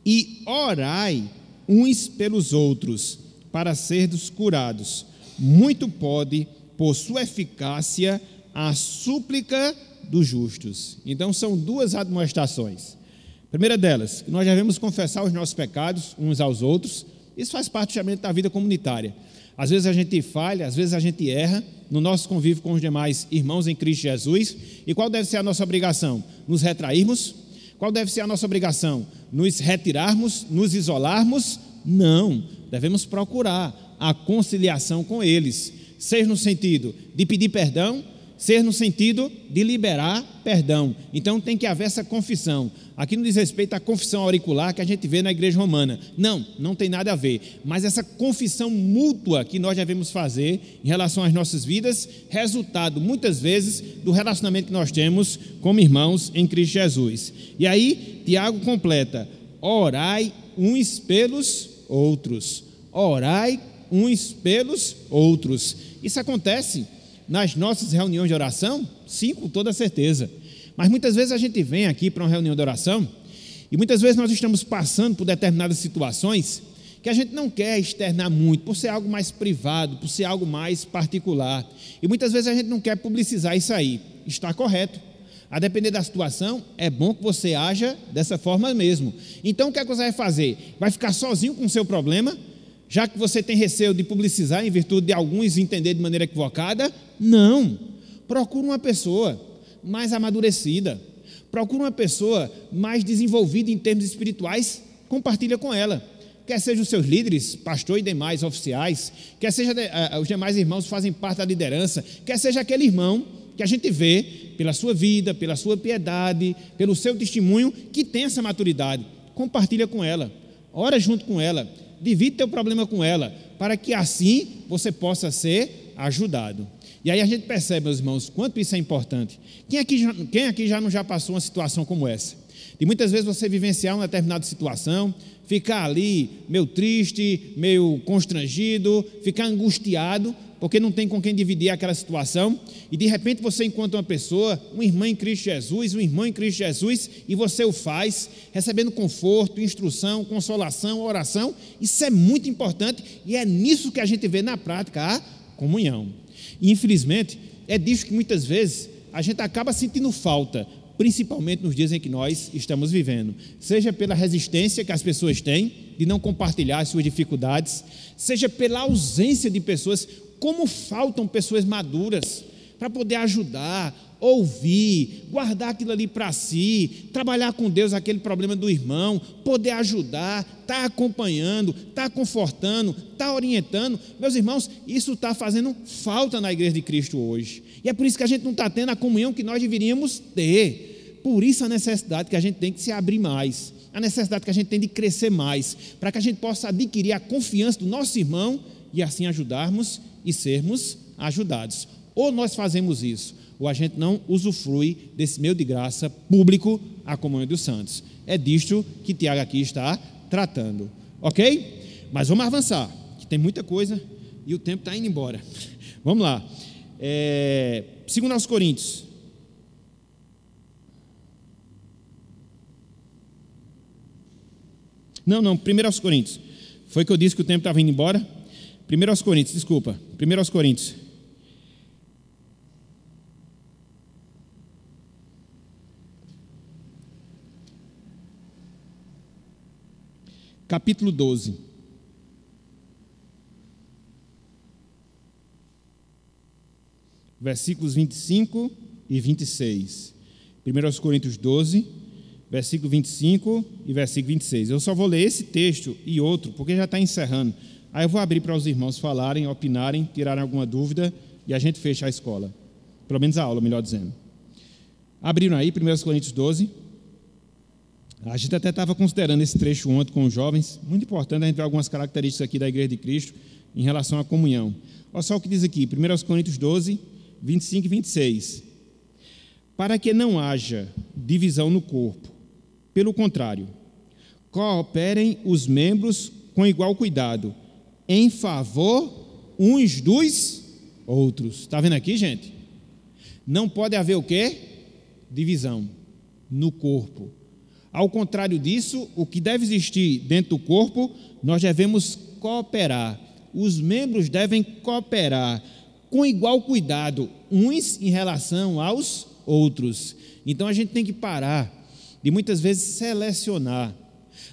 e orai uns pelos outros, para serdes curados. Muito pode, por sua eficácia, a súplica dos justos. Então, são duas admoestações. A primeira delas, que nós devemos confessar os nossos pecados uns aos outros. Isso faz parte justamente da vida comunitária. Às vezes a gente falha, às vezes a gente erra no nosso convívio com os demais irmãos em Cristo Jesus. E qual deve ser a nossa obrigação? Nos retrairmos? Qual deve ser a nossa obrigação? Nos retirarmos, nos isolarmos? Não, devemos procurar a conciliação com eles, seja no sentido de pedir perdão, seja no sentido de liberar perdão. Então tem que haver essa confissão. Aqui não diz respeito à confissão auricular que a gente vê na igreja romana. Não tem nada a ver. Mas essa confissão mútua que nós devemos fazer em relação às nossas vidas, resultado muitas vezes do relacionamento que nós temos como irmãos em Cristo Jesus. E aí Tiago completa: orai uns pelos outros. Orai uns pelos outros. Isso acontece nas nossas reuniões de oração? Sim, com toda certeza. Mas muitas vezes a gente vem aqui para uma reunião de oração e muitas vezes nós estamos passando por determinadas situações que a gente não quer externar muito, por ser algo mais privado, por ser algo mais particular. E muitas vezes a gente não quer publicizar isso aí. Está correto. A depender da situação, é bom que você haja dessa forma mesmo. Então, o que é que você vai fazer? Vai ficar sozinho com o seu problema? Já que você tem receio de publicizar em virtude de alguns entender de maneira equivocada? Não. Procura uma pessoa mais amadurecida. Procura uma pessoa mais desenvolvida em termos espirituais. Compartilha com ela. Quer sejam os seus líderes, pastor e demais oficiais, quer seja os demais irmãos que fazem parte da liderança, quer seja aquele irmão que a gente vê pela sua vida, pela sua piedade, pelo seu testemunho, que tem essa maturidade. Compartilha com ela. Ora junto com ela. Divide teu problema com ela, para que assim você possa ser ajudado. E aí a gente percebe, meus irmãos, quanto isso é importante. Quem aqui já não passou uma situação como essa? E muitas vezes você vivenciar uma determinada situação, ficar ali meio triste, meio constrangido, ficar angustiado, porque não tem com quem dividir aquela situação, e de repente você encontra uma pessoa, uma irmã em Cristo Jesus, um irmão em Cristo Jesus, e você o faz, recebendo conforto, instrução, consolação, oração. Isso é muito importante, e é nisso que a gente vê na prática a comunhão. E infelizmente, é disso que muitas vezes a gente acaba sentindo falta, principalmente nos dias em que nós estamos vivendo, seja pela resistência que as pessoas têm de não compartilhar as suas dificuldades, seja pela ausência de pessoas. Como faltam pessoas maduras para poder ajudar, ouvir, guardar aquilo ali para si, trabalhar com Deus aquele problema do irmão, poder ajudar, estar acompanhando, estar confortando, estar orientando. Meus irmãos, isso está fazendo falta na igreja de Cristo hoje. E é por isso que a gente não está tendo a comunhão que nós deveríamos ter. Por isso a necessidade que a gente tem de se abrir mais, a necessidade que a gente tem de crescer mais, para que a gente possa adquirir a confiança do nosso irmão e assim ajudarmos e sermos ajudados. Ou nós fazemos isso, ou a gente não usufrui desse meio de graça público a comunhão dos santos. É disto que Tiago aqui está tratando, ok? Mas vamos avançar, que tem muita coisa e o tempo está indo embora. Vamos lá. 2 aos Coríntios. Não, 1 aos Coríntios. Foi que eu disse que o tempo estava indo embora? 1 aos Coríntios, desculpa. 1 aos Coríntios. Capítulo 12. Versículos 25 e 26. 1 Coríntios 12, versículo 25 e versículo 26. Eu só vou ler esse texto e outro, porque já está encerrando. Aí eu vou abrir para os irmãos falarem, opinarem, tirarem alguma dúvida e a gente fecha a escola. Pelo menos a aula, melhor dizendo. Abriram aí 1 Coríntios 12. A gente até estava considerando esse trecho ontem com os jovens. Muito importante a gente ver algumas características aqui da Igreja de Cristo em relação à comunhão. Olha só o que diz aqui, 1 Coríntios 12, 25 e 26. Para que não haja divisão no corpo, pelo contrário, cooperem os membros com igual cuidado, em favor uns dos outros. Está vendo aqui, gente? Não pode haver o quê? Divisão no corpo. Ao contrário disso, o que deve existir dentro do corpo, nós devemos cooperar. Os membros devem cooperar com igual cuidado, uns em relação aos outros. Então a gente tem que parar de muitas vezes selecionar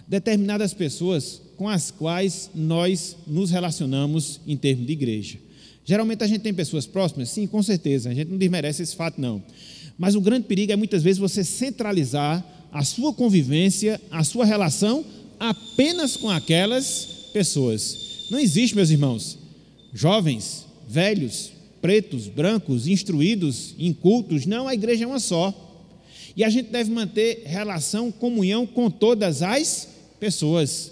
determinadas pessoas com as quais nós nos relacionamos em termos de igreja. Geralmente a gente tem pessoas próximas, sim, com certeza, a gente não desmerece esse fato não. Mas o grande perigo é muitas vezes você centralizar a sua convivência, a sua relação apenas com aquelas pessoas. Não existe, meus irmãos, jovens, velhos, pretos, brancos, instruídos, incultos, não, a igreja é uma só. E a gente deve manter relação, comunhão com todas as pessoas,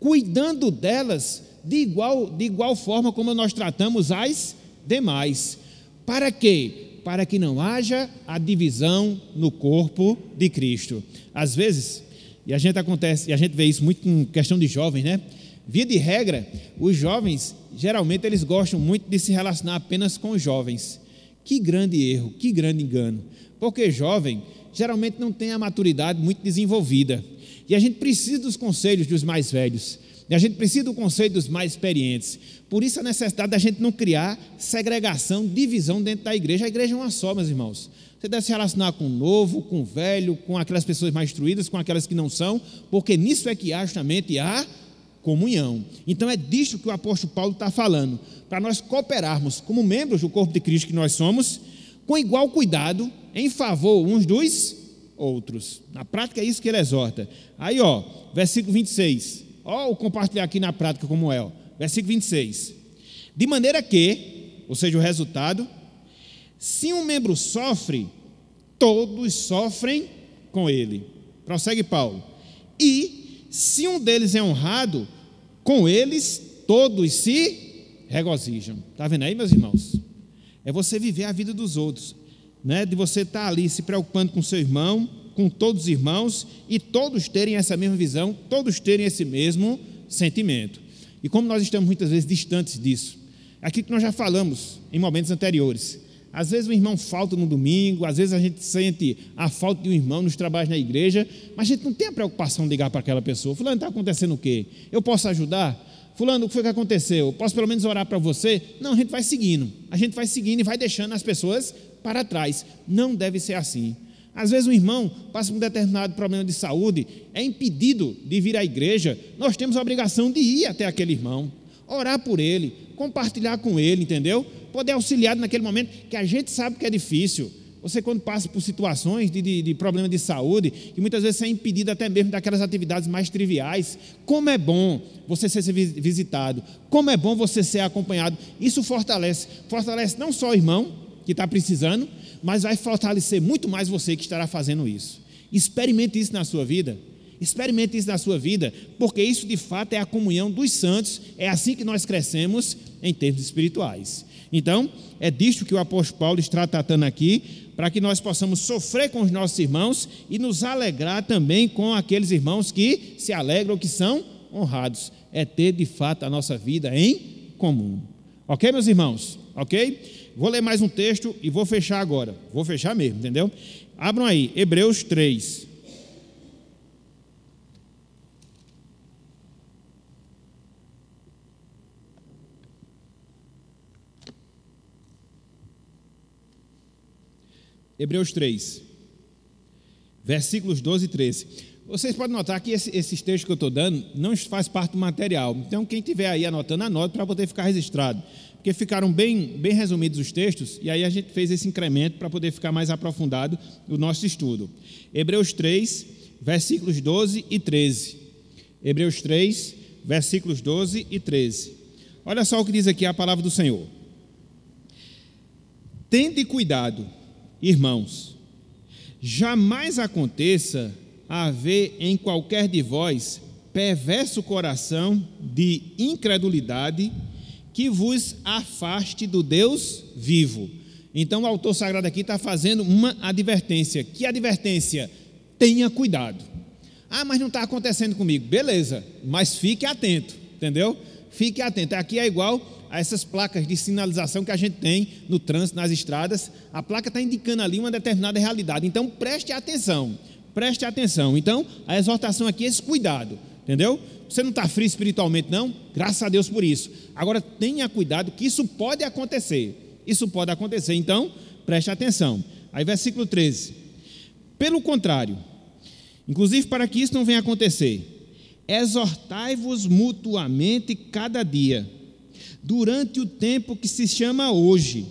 cuidando delas de igual forma como nós tratamos as demais. Para quê? Para que não haja a divisão no corpo de Cristo. Às vezes, e a gente vê isso muito em questão de jovens, né? Via de regra, os jovens, geralmente, eles gostam muito de se relacionar apenas com os jovens. Que grande erro, que grande engano. Porque jovem, geralmente, não tem a maturidade muito desenvolvida. E a gente precisa dos conselhos dos mais velhos. E a gente precisa do conselho dos mais experientes. Por isso a necessidade da gente não criar segregação, divisão dentro da igreja. A igreja é uma só, meus irmãos. Você deve se relacionar com o novo, com o velho, com aquelas pessoas mais instruídas, com aquelas que não são, porque nisso é que há justamente a comunhão. Então é disto que o apóstolo Paulo está falando, para nós cooperarmos como membros do corpo de Cristo que nós somos, com igual cuidado, em favor uns dos outros. Na prática é isso que ele exorta. Aí, versículo 26. O compartilhar aqui na prática como é. Versículo 26. De maneira que, ou seja, o resultado, se um membro sofre, todos sofrem com ele. Prossegue Paulo. E se um deles é honrado, com eles todos se regozijam. Está vendo aí, meus irmãos? É você viver a vida dos outros, né? De você estar ali se preocupando com seu irmão, com todos os irmãos, e todos terem essa mesma visão, todos terem esse mesmo sentimento. E como nós estamos muitas vezes distantes disso, aquilo que nós já falamos em momentos anteriores, às vezes o irmão falta no domingo, às vezes a gente sente a falta de um irmão nos trabalhos na igreja, mas a gente não tem a preocupação de ligar para aquela pessoa. Fulano, está acontecendo o quê? Eu posso ajudar? Fulano, o que foi que aconteceu? Posso pelo menos orar para você? Não, a gente vai seguindo e vai deixando as pessoas para trás. Não deve ser assim. Às vezes o irmão passa por um determinado problema de saúde, é impedido de vir à igreja, nós temos a obrigação de ir até aquele irmão, orar por ele, compartilhar com ele, entendeu? Poder auxiliar naquele momento, que a gente sabe que é difícil. Você quando passa por situações de problema de saúde, que muitas vezes é impedido até mesmo daquelas atividades mais triviais, como é bom você ser visitado, como é bom você ser acompanhado, isso fortalece não só o irmão que está precisando, mas vai fortalecer muito mais você que estará fazendo isso. Experimente isso na sua vida Experimente isso na sua vida, porque isso de fato é a comunhão dos santos, é assim que nós crescemos em termos espirituais. Então, é disto que o apóstolo Paulo está tratando aqui, para que nós possamos sofrer com os nossos irmãos e nos alegrar também com aqueles irmãos que se alegram, que são honrados. É ter de fato a nossa vida em comum. Ok, meus irmãos? Ok? Vou ler mais um texto e vou fechar agora. Vou fechar mesmo, entendeu? Abram aí, Hebreus 3. Hebreus 3, versículos 12 e 13. Vocês podem notar que esses textos que eu estou dando não faz parte do material. Então, quem estiver aí anotando, anote para poder ficar registrado. Porque ficaram bem resumidos os textos, e aí a gente fez esse incremento para poder ficar mais aprofundado o nosso estudo. Hebreus 3, versículos 12 e 13. Hebreus 3, versículos 12 e 13. Olha só o que diz aqui a palavra do Senhor. Tende cuidado, irmãos, jamais aconteça haver em qualquer de vós perverso coração de incredulidade que vos afaste do Deus vivo. Então o autor sagrado aqui está fazendo uma advertência. Que advertência? Tenha cuidado. Ah, mas não está acontecendo comigo. Beleza, mas fique atento, entendeu? Fique atento. Aqui é igual a essas placas de sinalização que a gente tem no trânsito, nas estradas. A placa está indicando ali uma determinada realidade. Então preste atenção. Preste atenção. Então, a exortação aqui é esse cuidado, entendeu? Você não está frio espiritualmente, não? Graças a Deus por isso. Agora, tenha cuidado que isso pode acontecer. Isso pode acontecer. Então, preste atenção. Aí, versículo 13. Pelo contrário, inclusive para que isso não venha acontecer, exortai-vos mutuamente cada dia, durante o tempo que se chama hoje,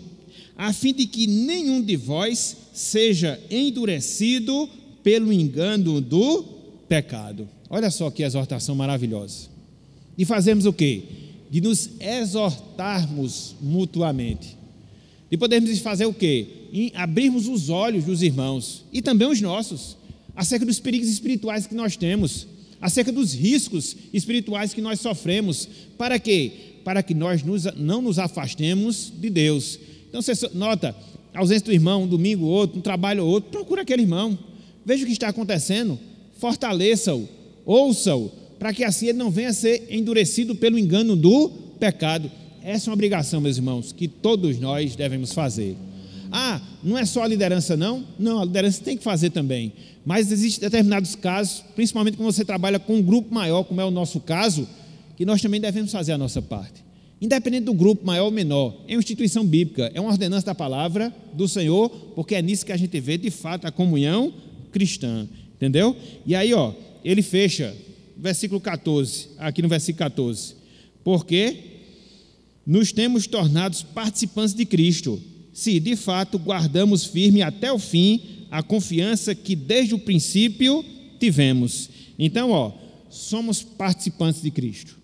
a fim de que nenhum de vós seja endurecido pelo engano do pecado. Olha só que exortação maravilhosa. E fazemos o quê? De nos exortarmos mutuamente. E podemos fazer o quê? Em abrirmos os olhos dos irmãos, e também os nossos, acerca dos perigos espirituais que nós temos, acerca dos riscos espirituais que nós sofremos. Para quê? Para que nós não nos afastemos de Deus. Então você nota, a ausência do irmão, um domingo outro, um trabalho outro, procura aquele irmão. Veja o que está acontecendo, fortaleça-o, ouça-o, para que assim ele não venha a ser endurecido pelo engano do pecado. Essa é uma obrigação, meus irmãos, que todos nós devemos fazer. Ah, não é só a liderança não? Não, a liderança tem que fazer também. Mas existem determinados casos, principalmente quando você trabalha com um grupo maior, como é o nosso caso, que nós também devemos fazer a nossa parte. Independente do grupo maior ou menor, é uma instituição bíblica, é uma ordenança da palavra do Senhor, porque é nisso que a gente vê de fato a comunhão cristã, entendeu? E aí, ele fecha, versículo 14, aqui no versículo 14, porque nos temos tornados participantes de Cristo, se de fato guardamos firme até o fim a confiança que desde o princípio tivemos. Então, somos participantes de Cristo.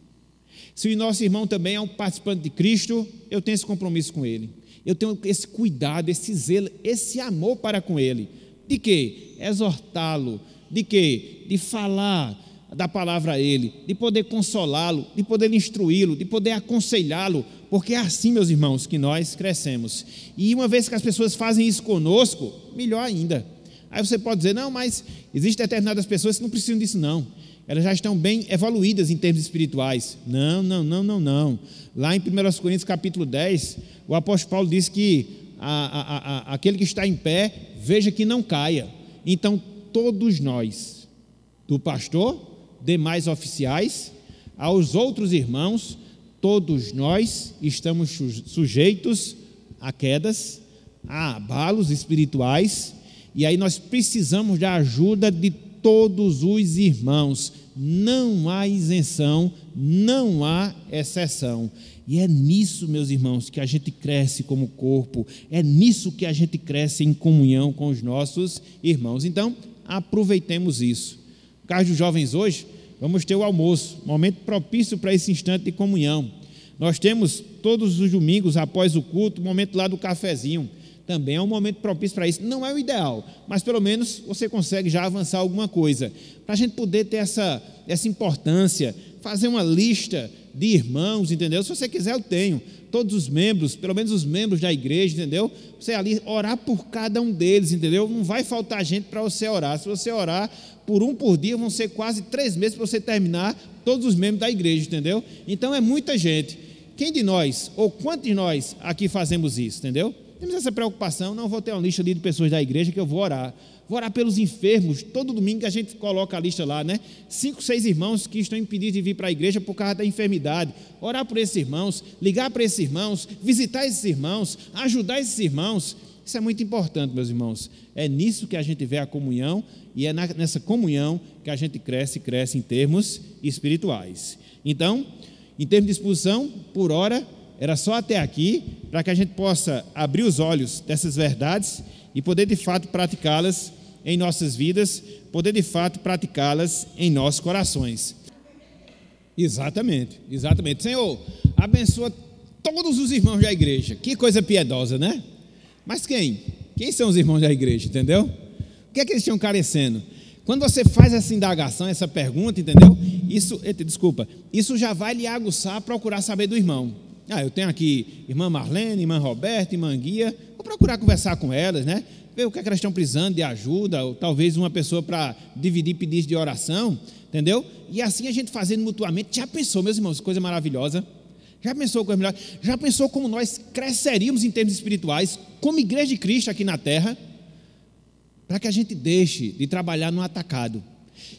Se o nosso irmão também é um participante de Cristo, eu tenho esse compromisso com ele, eu tenho esse cuidado, esse zelo, esse amor para com ele. De quê? Exortá-lo. De quê? De falar da palavra a ele, de poder consolá-lo, de poder instruí-lo, de poder aconselhá-lo, porque é assim, meus irmãos, que nós crescemos. E uma vez que as pessoas fazem isso conosco, melhor ainda. Aí você pode dizer, não, mas existem determinadas pessoas que não precisam disso não, elas já estão bem evoluídas em termos espirituais. Não. Lá em 1 Coríntios capítulo 10, o apóstolo Paulo diz que aquele que está em pé, veja que não caia. Então todos nós, do pastor, demais oficiais, aos outros irmãos, todos nós estamos sujeitos a quedas, a abalos espirituais, e aí nós precisamos da ajuda de todos os irmãos. Não há isenção, não há exceção. E é nisso, meus irmãos, que a gente cresce como corpo, é nisso que a gente cresce em comunhão com os nossos irmãos. Então, aproveitemos isso. No caso dos jovens hoje, vamos ter o almoço, momento propício para esse instante de comunhão. Nós temos todos os domingos, após o culto, o momento lá do cafezinho. também é um momento propício para isso. Não é o ideal, mas pelo menos você consegue já avançar alguma coisa. Para a gente poder ter essa importância, fazer uma lista de irmãos, entendeu? Se você quiser, eu tenho. Todos os membros, pelo menos os membros da igreja, entendeu? Você ali orar por cada um deles, entendeu? Não vai faltar gente para você orar. Se você orar por dia, vão ser quase 3 meses para você terminar todos os membros da igreja, entendeu? Então é muita gente. Quem de nós, ou quantos de nós aqui fazemos isso, entendeu? Temos essa preocupação, não vou ter uma lista ali de pessoas da igreja que eu vou orar. Vou orar pelos enfermos, todo domingo a gente coloca a lista lá, né? 5, 6 irmãos que estão impedidos de vir para a igreja por causa da enfermidade. Orar por esses irmãos, ligar para esses irmãos, visitar esses irmãos, ajudar esses irmãos. Isso é muito importante, meus irmãos. É nisso que a gente vê a comunhão e é nessa comunhão que a gente cresce em termos espirituais. Então, em termos de exposição, por hora, era só até aqui, para que a gente possa abrir os olhos dessas verdades e poder de fato praticá-las em nossas vidas, poder de fato praticá-las em nossos corações. Exatamente. Senhor, abençoa todos os irmãos da igreja. Que coisa piedosa, né? Mas quem? Quem são os irmãos da igreja, entendeu? O que é que eles estão carecendo? Quando você faz essa indagação, essa pergunta, entendeu? Isso já vai lhe aguçar a procurar saber do irmão. Eu tenho aqui irmã Marlene, irmã Roberta, irmã Guia, vou procurar conversar com elas, né? Ver o que é que elas estão precisando de ajuda, ou talvez uma pessoa para dividir pedidos de oração, entendeu? E assim a gente fazendo mutuamente. Já pensou, meus irmãos, coisa maravilhosa? Já pensou coisa melhor? Já pensou como nós cresceríamos em termos espirituais, como igreja de Cristo aqui na terra? Para que a gente deixe de trabalhar no atacado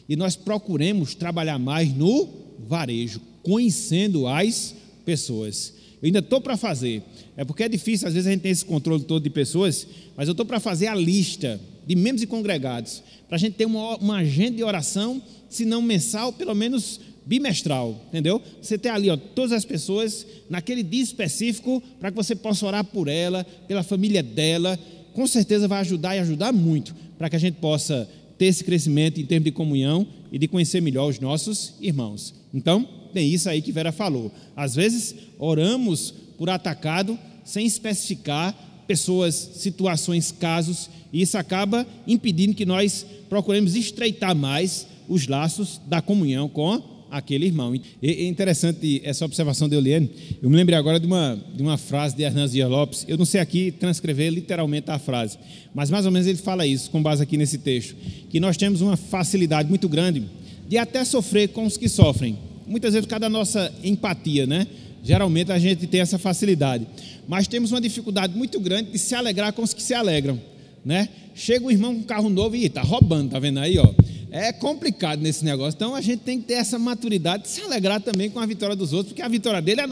e nós procuremos trabalhar mais no varejo, conhecendo as pessoas. Eu ainda estou para fazer, é porque é difícil, às vezes a gente tem esse controle todo de pessoas, mas eu estou para fazer a lista de membros e congregados, para a gente ter uma agenda de oração, se não mensal, pelo menos bimestral, entendeu? Você ter ali todas as pessoas, naquele dia específico, para que você possa orar por ela, pela família dela, com certeza vai ajudar e ajudar muito, para que a gente possa ter esse crescimento em termos de comunhão e de conhecer melhor os nossos irmãos. Então, tem isso aí que Vera falou. Às vezes, oramos por atacado, sem especificar pessoas, situações, casos, e isso acaba impedindo que nós procuremos estreitar mais os laços da comunhão com aquele irmão. É interessante essa observação de Eliane. Eu me lembrei agora de uma frase de Hernandes Dias Lopes. Eu não sei aqui transcrever literalmente a frase, mas mais ou menos ele fala isso, com base aqui nesse texto, que nós temos uma facilidade muito grande de até sofrer com os que sofrem. Muitas vezes por causa da nossa empatia, né? Geralmente a gente tem essa facilidade, mas temos uma dificuldade muito grande de se alegrar com os que se alegram, né? Chega o irmão com um carro novo e está roubando, tá vendo aí, ó? É complicado nesse negócio. Então a gente tem que ter essa maturidade de se alegrar também com a vitória dos outros, porque a vitória dele é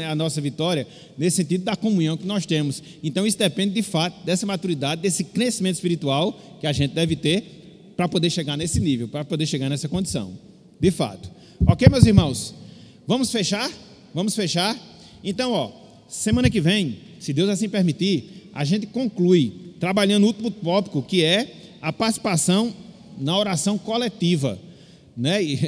a nossa vitória, nesse sentido da comunhão que nós temos. Então isso depende de fato dessa maturidade, desse crescimento espiritual que a gente deve ter para poder chegar nesse nível, para poder chegar nessa condição, de fato. Ok, meus irmãos? Vamos fechar? Então, semana que vem, se Deus assim permitir, a gente conclui trabalhando o último tópico, que é a participação na oração coletiva, né? E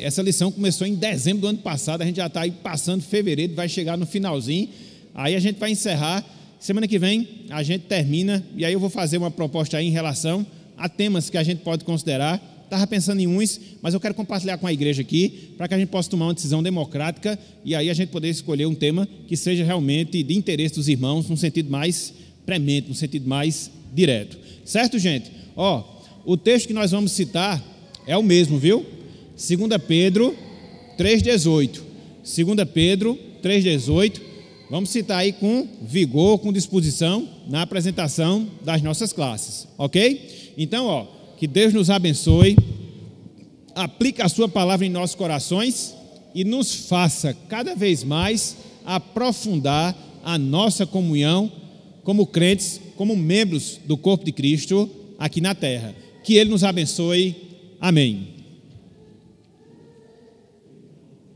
essa lição começou em dezembro do ano passado, a gente já está aí passando fevereiro, vai chegar no finalzinho, aí a gente vai encerrar, semana que vem a gente termina, e aí eu vou fazer uma proposta aí em relação a temas que a gente pode considerar. Estava pensando em uns, mas eu quero compartilhar com a igreja aqui, para que a gente possa tomar uma decisão democrática, e aí a gente poder escolher um tema que seja realmente de interesse dos irmãos, num sentido mais premente, num sentido mais direto. Certo, gente? O texto que nós vamos citar é o mesmo, viu? 2 Pedro 3,18. 2 Pedro 3,18. Vamos citar aí com vigor, com disposição, na apresentação das nossas classes, ok? Então, que Deus nos abençoe, aplique a sua palavra em nossos corações e nos faça cada vez mais aprofundar a nossa comunhão como crentes, como membros do corpo de Cristo aqui na terra. Que Ele nos abençoe. Amém.